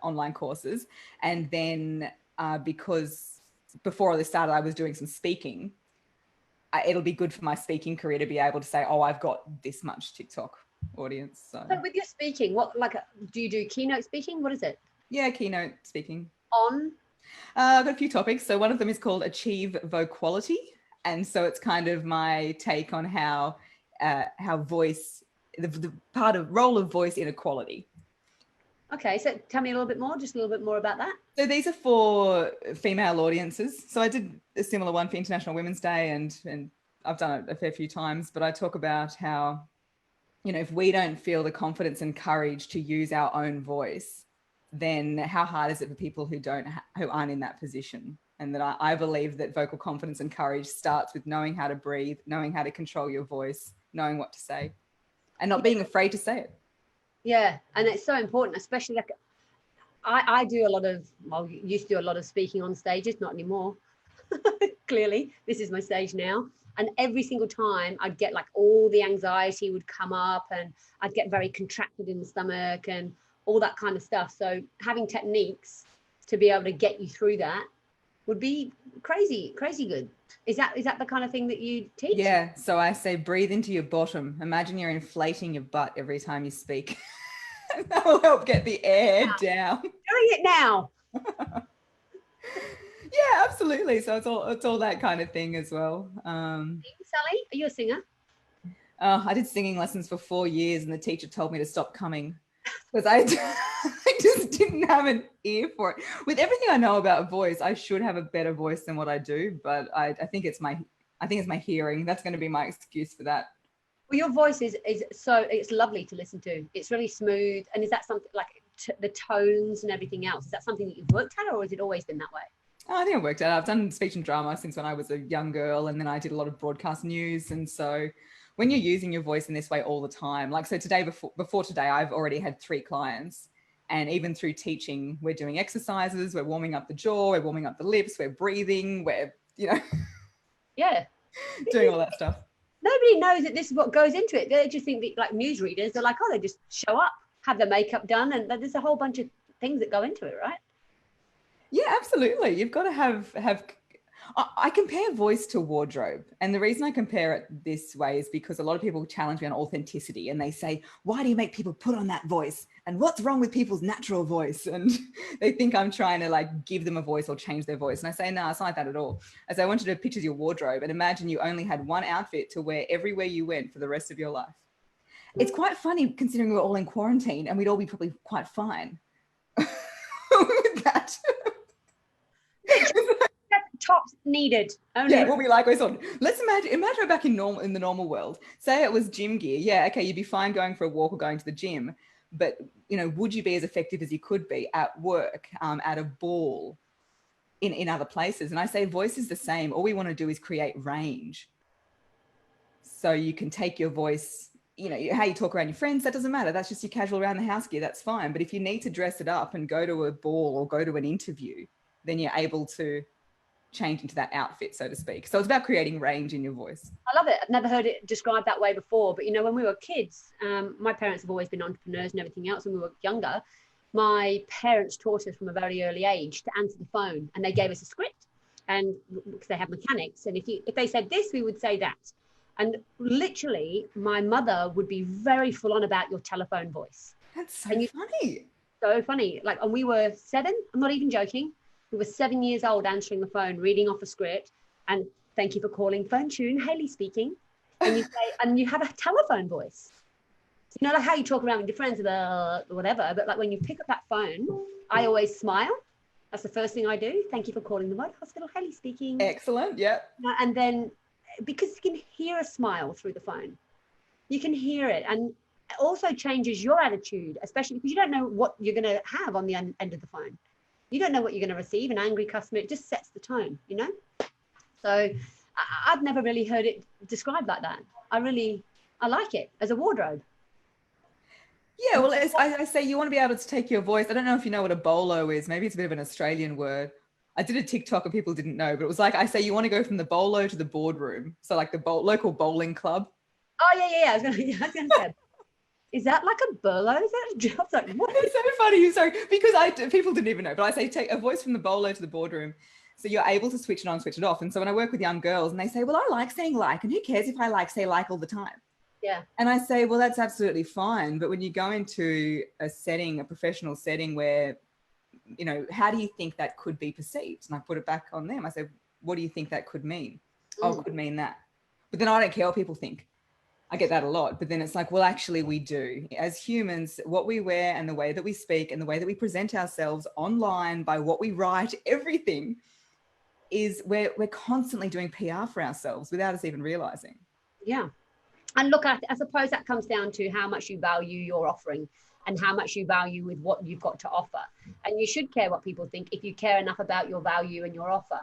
online courses. And then because before all this started, I was doing some speaking, it'll be good for my speaking career to be able to say, oh, I've got this much TikTok audience. So with your speaking, do you do keynote speaking? What is it? Yeah, keynote speaking. On? I've got a few topics. So one of them is called Achieve Voquality. And so it's kind of my take on how voice, the role of voice in equality. Okay, so tell me a little bit more about that. So these are for female audiences. So I did a similar one for International Women's Day, and I've done it a fair few times, but I talk about how, you know, if we don't feel the confidence and courage to use our own voice, then how hard is it for people who aren't in that position? And that I believe that vocal confidence and courage starts with knowing how to breathe, knowing how to control your voice, knowing what to say, and not being afraid to say it. Yeah, and it's so important, especially like I do used to do a lot of speaking on stages, not anymore. Clearly, this is my stage now. And every single time I'd get like all the anxiety would come up and I'd get very contracted in the stomach and all that kind of stuff. So having techniques to be able to get you through that would be crazy good. Is that the kind of thing that you teach? Yeah. So I say, breathe into your bottom. Imagine you're inflating your butt every time you speak. That will help get the air down. Doing it now. Yeah, absolutely. So it's all that kind of thing as well. Sally, are you a singer? I did singing lessons for 4 years, and the teacher told me to stop coming because I just didn't have an ear for it. With everything I know about voice, I should have a better voice than what I do, but I think it's my hearing. That's going to be my excuse for that. Well, your voice is so, it's lovely to listen to. It's really smooth. And is that something like, the tones and everything else? Is that something that you've worked at, or has it always been that way? Oh, I think I've worked out. I've done speech and drama since when I was a young girl, and then I did a lot of broadcast news. And so when you're using your voice in this way all the time, like so today, before today, I've already had 3 clients. And even through teaching, we're doing exercises, we're warming up the jaw, we're warming up the lips, we're breathing, we're, Yeah. doing all that stuff. Nobody knows that this is what goes into it. They just think that, like, newsreaders, they're like, oh, they just show up, have their makeup done, and there's a whole bunch of things that go into it, right? Yeah, absolutely. You've got to have I compare voice to wardrobe. And the reason I compare it this way is because a lot of people challenge me on authenticity, and they say, why do you make people put on that voice? And what's wrong with people's natural voice? And they think I'm trying to like give them a voice or change their voice. And I say, no, it's not like that at all. As I want you to picture your wardrobe and imagine you only had one outfit to wear everywhere you went for the rest of your life. It's quite funny considering we're all in quarantine and we'd all be probably quite fine with that. Tops needed. Only. Yeah, we'll be like, let's imagine we're back in the normal world. Say it was gym gear. Yeah, okay, you'd be fine going for a walk or going to the gym, but would you be as effective as you could be at work, at a ball, in other places? And I say voice is the same. All we want to do is create range. So you can take your voice, how you talk around your friends, that doesn't matter. That's just your casual around the house gear. That's fine. But if you need to dress it up and go to a ball or go to an interview, then you're able to change into that outfit, so to speak. So it's about creating range in your voice. I love it. I've never heard it described that way before. But, when we were kids, my parents have always been entrepreneurs and everything else. When we were younger, my parents taught us from a very early age to answer the phone, and they gave us a script, and because they have mechanics. And if they said this, we would say that. And literally, my mother would be very full on about your telephone voice. That's so funny. So funny. Like, and we were 7, I'm not even joking. We were 7 years old answering the phone, reading off a script, and thank you for calling Phone Tune, Hayley speaking. And you say, and you have a telephone voice. Like how you talk around with your friends or whatever, but like when you pick up that phone, I always smile. That's the first thing I do. Thank you for calling the Mud Hospital, Hayley speaking. Excellent, yeah. And then, because you can hear a smile through the phone, you can hear it, and it also changes your attitude, especially because you don't know what you're going to have on the end of the phone. You don't know what you're going to receive. An angry customer, it just sets the tone, So I've never really heard it described like that. I like it as a wardrobe. Yeah, well, I say you want to be able to take your voice. I don't know if you know what a bolo is. Maybe it's a bit of an Australian word. I did a TikTok and people didn't know, but it was like, I say you want to go from the bolo to the boardroom. So like the local bowling club. Oh, yeah. I was going to say, is that like a bolo? Is that a job? Like, what? It's so funny. Sorry, because people didn't even know, but I say take a voice from the bolo to the boardroom. So you're able to switch it on, switch it off. And so when I work with young girls and they say, well, I like saying like, and who cares if I say like all the time? Yeah. And I say, well, that's absolutely fine. But when you go into a professional setting where, how do you think that could be perceived? And I put it back on them. I say, what do you think that could mean? Oh, it could mean that. But then I don't care what people think. I get that a lot, but then it's like, well, actually we do. As humans, what we wear and the way that we speak and the way that we present ourselves online, by what we write, everything is we're constantly doing PR for ourselves without us even realizing. Yeah. And look, I suppose that comes down to how much you value your offering and how much you value with what you've got to offer. And you should care what people think if you care enough about your value and your offer.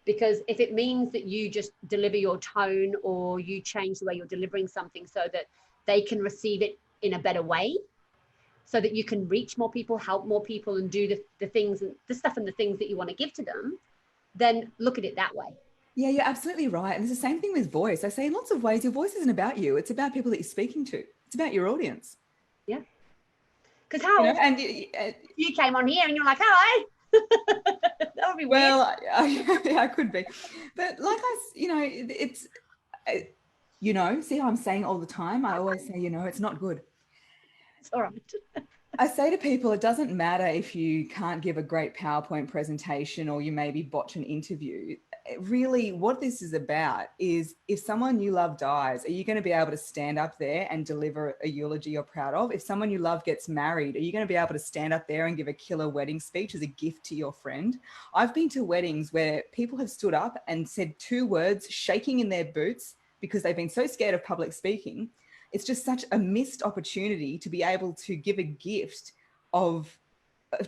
Because if it means that you just deliver your tone or you change the way you're delivering something so that they can receive it in a better way, so that you can reach more people, help more people, and do the things and the stuff and the things that you want to give to them, then look at it that way. Yeah, you're absolutely right. And it's the same thing with voice. I say in lots of ways, your voice isn't about you. It's about people that you're speaking to. It's about your audience. Yeah. Because how you came on here and you're like, hi. That would be weird. Well, I could be, but like it's, see how I'm saying all the time? I always say, it's not good. It's all right. I say to people, it doesn't matter if you can't give a great PowerPoint presentation or you maybe botch an interview. Really, what this is about is if someone you love dies, are you going to be able to stand up there and deliver a eulogy you're proud of? If someone you love gets married, are you going to be able to stand up there and give a killer wedding speech as a gift to your friend? I've been to weddings where people have stood up and said 2 words, shaking in their boots because they've been so scared of public speaking. It's just such a missed opportunity to be able to give a gift of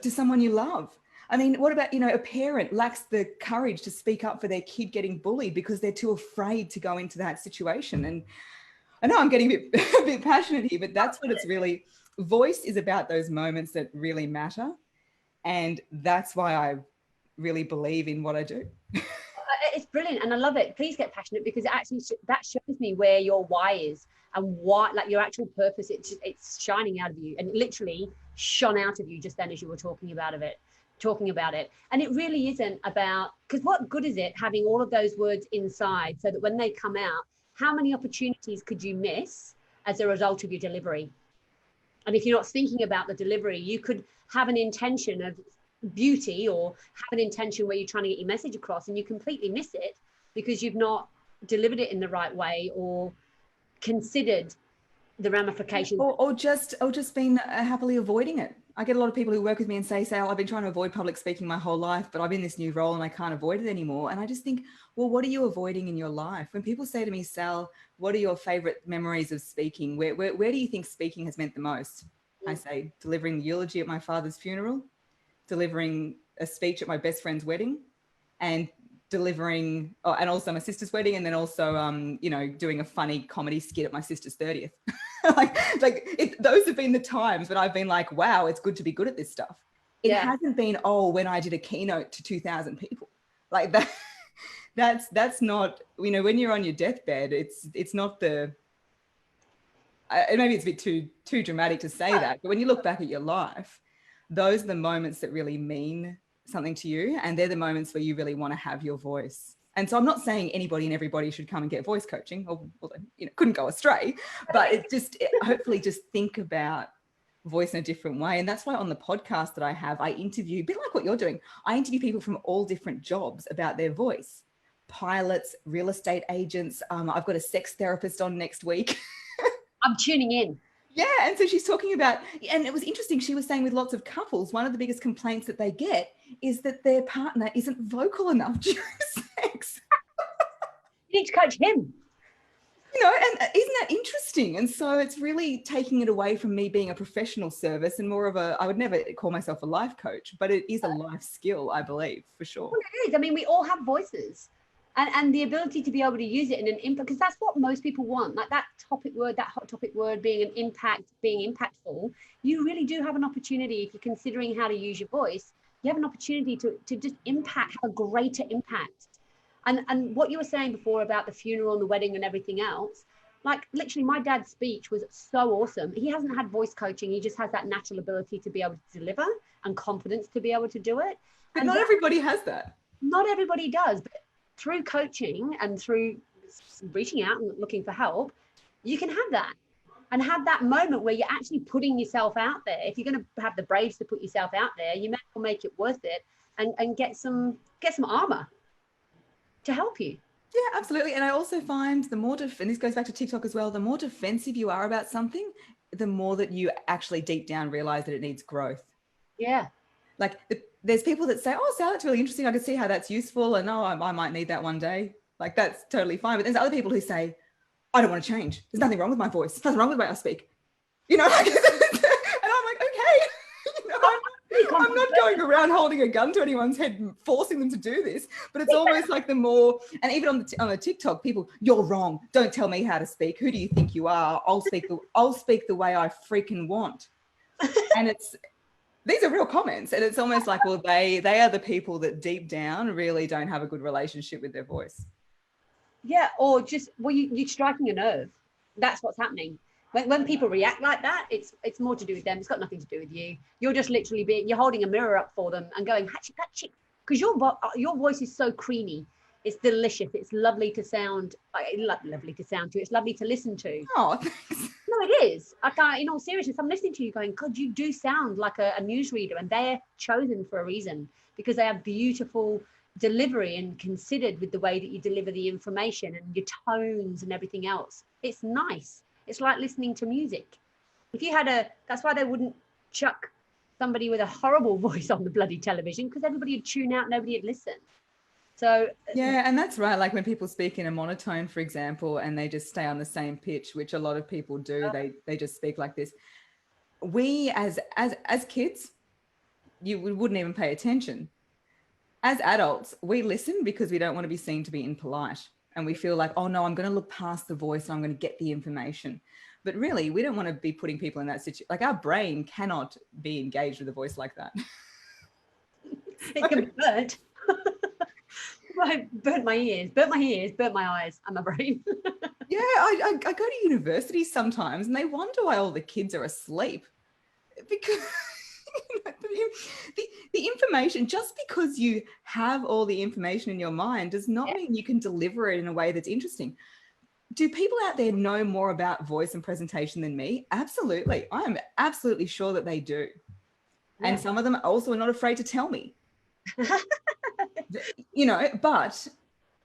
to someone you love. I mean, what about, a parent lacks the courage to speak up for their kid getting bullied because they're too afraid to go into that situation? And I know I'm getting a bit passionate here, but that's what it's really, voice is about those moments that really matter. And that's why I really believe in what I do. It's brilliant. And I love it. Please get passionate, because it actually, that shows me where your why is and what, like, your actual purpose. It's shining out of you, and literally shone out of you just then as you were talking about it. And it really isn't about, because what good is it having all of those words inside so that when they come out, how many opportunities could you miss as a result of your delivery? And if you're not thinking about the delivery, you could have an intention of beauty or have an intention where you're trying to get your message across, and you completely miss it because you've not delivered it in the right way or considered the ramifications, or just been happily avoiding it. I get a lot of people who work with me and say, Sal, I've been trying to avoid public speaking my whole life, but I'm in this new role and I can't avoid it anymore. And I just think, well, what are you avoiding in your life? When people say to me, Sal, what are your favorite memories of speaking? Where do you think speaking has meant the most? I say, delivering the eulogy at my father's funeral, delivering a speech at my best friend's wedding, and delivering, and also my sister's wedding, and then also, doing a funny comedy skit at my sister's 30th. Those have been the times when I've been like, wow, it's good to be good at this stuff. It hasn't been, when I did a keynote to 2,000 people. Like that, that's not, when you're on your deathbed, it's not the, maybe it's a bit too dramatic to say that, but when you look back at your life, those are the moments that really mean something to you, and they're the moments where you really want to have your voice. And so I'm not saying anybody and everybody should come and get voice coaching, although couldn't go astray, but hopefully just think about voice in a different way. And that's why on the podcast that I have, I interview, a bit like what you're doing, I interview people from all different jobs about their voice. Pilots, real estate agents. I've got a sex therapist on next week. I'm tuning in. Yeah. And so she's talking about, and it was interesting, she was saying with lots of couples, one of the biggest complaints that they get is that their partner isn't vocal enough during sex. You need to coach him. And isn't that interesting? And so it's really taking it away from me being a professional service and more of I would never call myself a life coach, but it is a life skill, I believe, for sure. Well, it is. I mean, we all have voices. And the ability to be able to use it in an impact, because that's what most people want. Like that hot topic word being being impactful. You really do have an opportunity, if you're considering how to use your voice, you have an opportunity to just have a greater impact. And what you were saying before about the funeral and the wedding and everything else, like literally my dad's speech was so awesome. He hasn't had voice coaching. He just has that natural ability to be able to deliver and confidence to be able to do it. But not everybody has that. Not everybody does. But through coaching and through reaching out and looking for help, you can have that and have that moment where you're actually putting yourself out there. If you're going to have the braves to put yourself out there, you may as well make it worth it and get some armor to help you. Yeah, absolutely. And I also find and this goes back to TikTok as well, the more defensive you are about something, the more that you actually deep down realize that it needs growth. Yeah. Like there's people that say, oh, Sal, that's really interesting. I can see how that's useful. And I might need that one day. Like that's totally fine. But there's other people who say, I don't want to change. There's nothing wrong with my voice. There's nothing wrong with the way I speak. And I'm like, okay. I'm not going around holding a gun to anyone's head, forcing them to do this. But it's almost like the more, and even on the TikTok, people, you're wrong. Don't tell me how to speak. Who do you think you are? I'll speak the way I freaking want. And these are real comments, and it's almost like, well, they are the people that deep down really don't have a good relationship with their voice. Yeah, or just, you're striking a nerve. That's what's happening. When people react like that, it's more to do with them. It's got nothing to do with you. You're just literally you're holding a mirror up for them and going, because your voice is so creamy. It's delicious. It's lovely to sound. Lovely to sound to. It's lovely to listen to. Oh, thanks. No, it is. In all seriousness, I'm listening to you going, God, you do sound like a newsreader, and they're chosen for a reason because they have beautiful delivery and considered with the way that you deliver the information and your tones and everything else. It's nice. It's like listening to music. If you had that's why they wouldn't chuck somebody with a horrible voice on the bloody television, because everybody would tune out, nobody would listen. So yeah, and that's right. Like when people speak in a monotone, for example, and they just stay on the same pitch, which a lot of people do, they just speak like this. We as kids, you wouldn't even pay attention. As adults, we listen because we don't want to be seen to be impolite. And we feel like, oh no, I'm going to look past the voice and I'm going to get the information. But really, we don't want to be putting people in that situation. Like our brain cannot be engaged with a voice like that. It can be burnt. I burnt my ears, burnt my eyes, and my brain. Yeah, I go to universities sometimes and they wonder why all the kids are asleep. Because the information, just because you have all the information in your mind does not mean you can deliver it in a way that's interesting. Do people out there know more about voice and presentation than me? Absolutely. I am absolutely sure that they do. Yeah. And some of them also are not afraid to tell me. But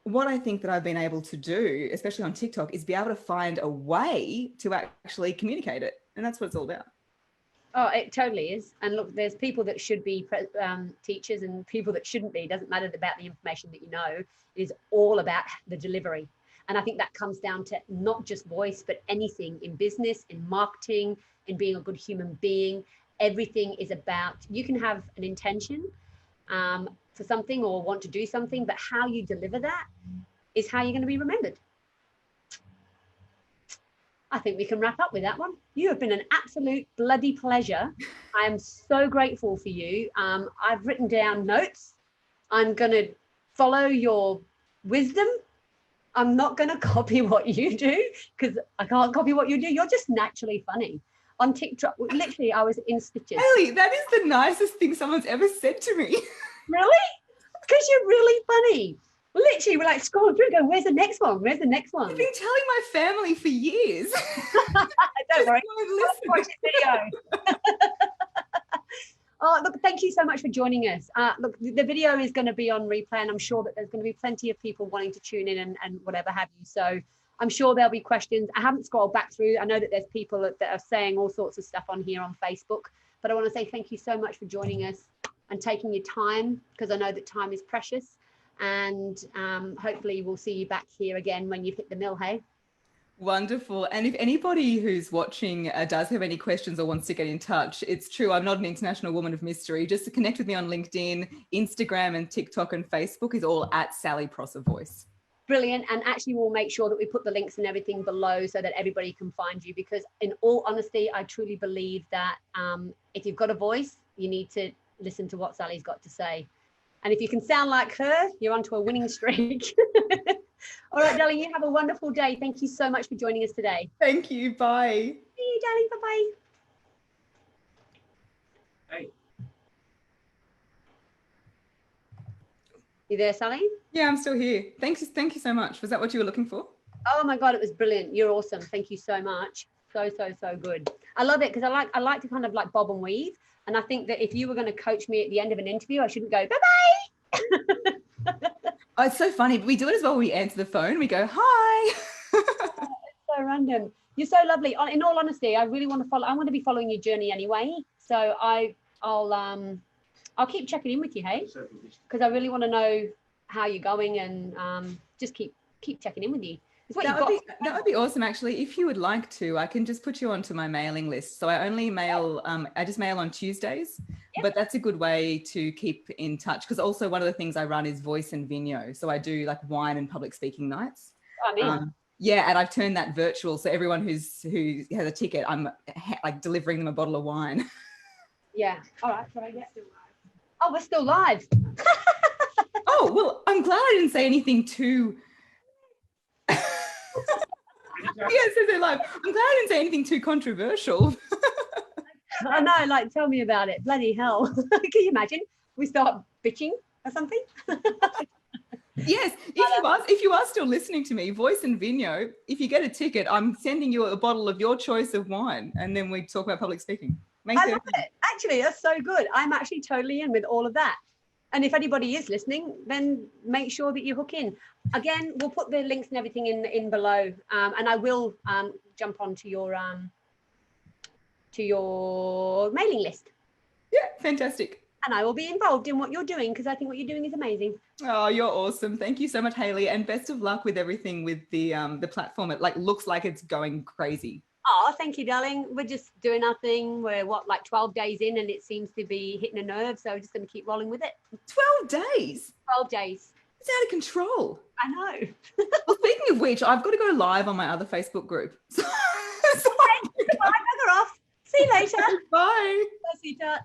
what I think that I've been able to do, especially on TikTok, is be able to find a way to actually communicate it. And that's what it's all about. Oh, it totally is. And look, there's people that should be teachers and people that shouldn't be. It doesn't matter about the information that you know. It is all about the delivery. And I think that comes down to not just voice, but anything in business, in marketing, in being a good human being. Everything is about, you can have an intention for something or want to do something, but how you deliver that is how you're going to be remembered. I think we can wrap up with that one. You have been an absolute bloody pleasure. I am so grateful for you. I've written down notes. I'm going to follow your wisdom. I'm not going to copy what you do because I can't copy what you do. You're just naturally funny. On TikTok, literally, I was in stitches. Ellie, that is the nicest thing someone's ever said to me. Really? Because you're really funny. Literally, we're like scrolling through, going, "Where's the next one? Where's the next one?" I've been telling my family for years. Don't worry. Watch this video. Oh, look, thank you so much for joining us. Look, the video is going to be on replay, and I'm sure that there's going to be plenty of people wanting to tune in and whatever have you. So I'm sure there'll be questions. I haven't scrolled back through. I know that there's people that are saying all sorts of stuff on here on Facebook, but I want to say thank you so much for joining us and taking your time, because I know that time is precious. And hopefully we'll see you back here again when you've hit the mill, hey? Wonderful. And if anybody who's watching does have any questions or wants to get in touch, it's true, I'm not an international woman of mystery. Just to connect with me on LinkedIn, Instagram and TikTok and Facebook is all at Sally Prosser Voice. Brilliant. And actually we'll make sure that we put the links and everything below so that everybody can find you, because in all honesty, I truly believe that if you've got a voice, you need to listen to what Sally's got to say. And if you can sound like her, you're onto a winning streak. All right, darling, you have a wonderful day. Thank you so much for joining us today. Thank you. Bye. See you, darling. Bye-bye. Hey. You there, Sally? Yeah, I'm still here. Thank you so much. Was that what you were looking for? Oh my God, it was brilliant. You're awesome. Thank you so much. So good. I love it because I like to kind of like bob and weave. And I think that if you were going to coach me at the end of an interview, I shouldn't go, bye-bye. Oh, it's so funny. But we do it as well when we answer the phone. We go, hi. It's so random. You're so lovely. In all honesty, I really want to follow. I want to be following your journey anyway. So I'll keep checking in with you, hey? Because I really want to know how you're going and just keep checking in with you. That would be awesome, actually. If you would like to, I can just put you onto my mailing list. So I only mail, I just mail on Tuesdays, but that's a good way to keep in touch. Because also one of the things I run is voice and Vimeo. So I do like wine and public speaking nights. Yeah, and I've turned that virtual. So everyone who has a ticket, I'm like delivering them a bottle of wine. Yeah. All right. So I get still live. Oh, we're still live. Oh, well, I'm glad I didn't say anything too... Yes, they're live. I'm glad I didn't say anything too controversial. I know, like, tell me about it. Bloody hell. Can you imagine? We start bitching or something? Yes, if you are still listening to me, voice and Vimeo, if you get a ticket, I'm sending you a bottle of your choice of wine, and then we talk about public speaking. I love it. Actually, that's so good. I'm actually totally in with all of that. And if anybody is listening, then make sure that you hook in. Again, we'll put the links and everything in below, and I will jump onto your mailing list. Yeah, fantastic. And I will be involved in what you're doing because I think what you're doing is amazing. Oh, you're awesome. Thank you so much, Hayley, and best of luck with everything with the platform. It looks like it's going crazy. Oh, thank you, darling. We're just doing our thing. We're like 12 days in, and it seems to be hitting a nerve. So we're just going to keep rolling with it. 12 days? 12 days. It's out of control. I know. Well, speaking of which, I've got to go live on my other Facebook group. Bye, bugger off. See you later. Bye. Bye, sweetheart.